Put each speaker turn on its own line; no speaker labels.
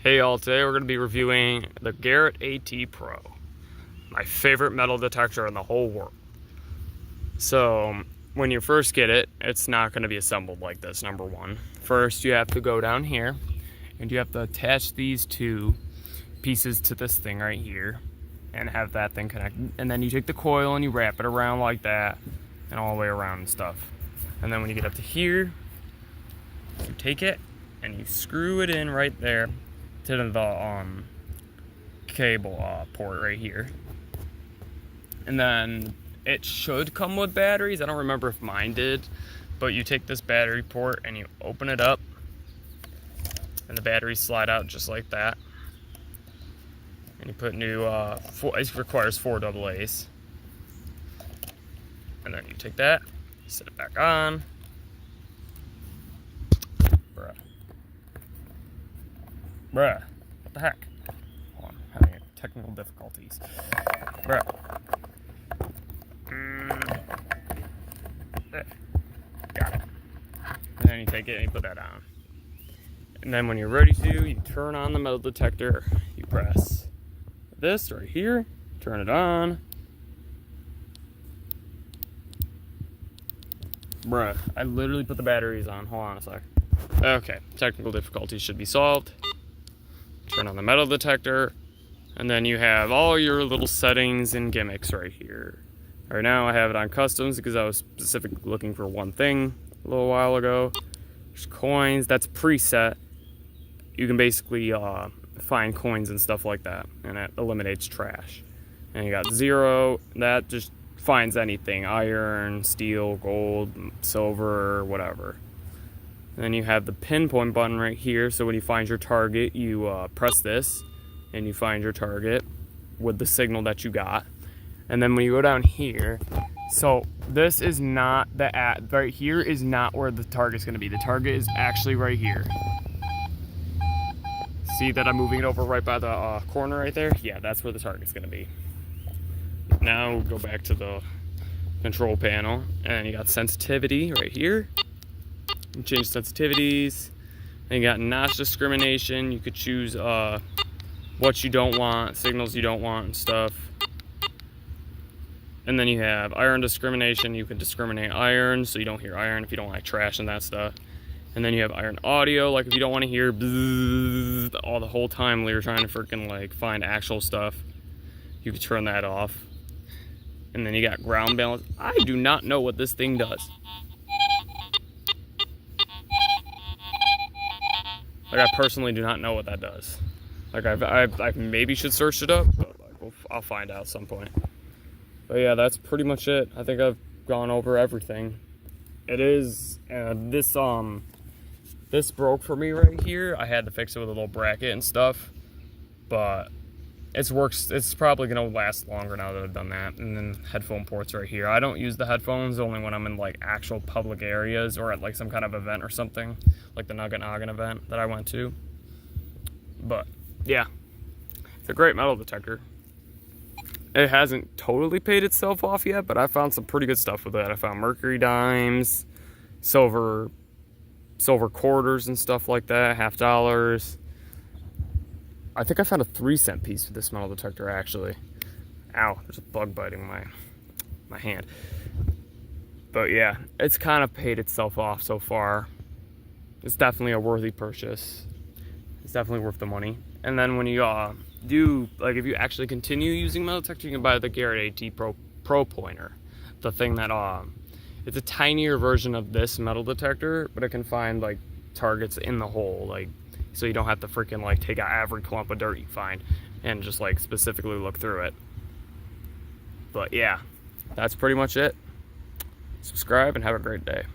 Hey y'all, today we're going to be reviewing the Garrett AT Pro, my favorite metal detector in the whole world. So when you first get it, it's not going to be assembled like this, number one. First you have to go down here and you have to attach these two pieces to this thing right here and have that thing connected. And then you take the coil and you wrap it around like that and all the way around and stuff. And then when you get up to here, you take it and you screw it in right there to the cable port right here. And then it should come with batteries. I don't remember if mine did, but you take this battery port and you open it up and the batteries slide out just like that. And you put new, it requires 4 AA's. And then you take that, set it back on. Bruh, what the heck? Hold on, I'm having technical difficulties. Bruh. There. Got it. And then you take it and you put that on. And then when you're ready to, you turn on the metal detector. You press this right here, turn it on. Bruh, I literally put the batteries on. Hold on a sec. Okay, technical difficulties should be solved. Turn on the metal detector, and then you have all your little settings and gimmicks right here. Right now I have it on customs because I was specifically looking for one thing a little while ago. There's coins, that's preset. You can basically find coins and stuff like that, and it eliminates trash. And you got 0, that just finds anything, iron, steel, gold, silver, whatever. And then you have the pinpoint button right here, so when you find your target, you press this, and you find your target with the signal that you got. And then when you go down here, so this is not the right here is not where the target's gonna be. The target is actually right here. See that I'm moving it over right by the corner right there? Yeah, that's where the target's gonna be. Now we'll go back to the control panel, and you got sensitivity right here. You change sensitivities, and you got notch discrimination. You could choose what you don't want, signals you don't want and stuff. And then you have iron discrimination. You can discriminate iron so you don't hear iron if you don't like trash and that stuff. And then you have iron audio, like if you don't want to hear bzzz all the whole time while you're trying to freaking like find actual stuff, you can turn that off. And then you got ground balance. I do not know what this thing does. Like, I personally do not know what that does. Like, I maybe should search it up, but like, I'll find out at some point. But yeah, that's pretty much it. I think I've gone over everything. It is, this broke for me right here. I had to fix it with a little bracket and stuff, but it's probably gonna last longer now that I've done that. And then headphone ports right here. I don't use the headphones only when I'm in like actual public areas or at like some kind of event or something, like the Nugget Noggin event that I went to. But yeah, it's a great metal detector. It hasn't totally paid itself off yet, but I found some pretty good stuff with it. I found mercury dimes, silver quarters and stuff like that, $50. I think I found a 3-cent piece for this metal detector, actually. Ow, there's a bug biting my hand. But yeah, it's kind of paid itself off so far. It's definitely a worthy purchase. It's definitely worth the money. And then when you if you actually continue using metal detector, you can buy the Garrett AT Pro pointer. The thing that, it's a tinier version of this metal detector, but it can find like targets in the hole, like, so you don't have to freaking like take out every clump of dirt you find and just like specifically look through it. But yeah, that's pretty much it. Subscribe and have a great day.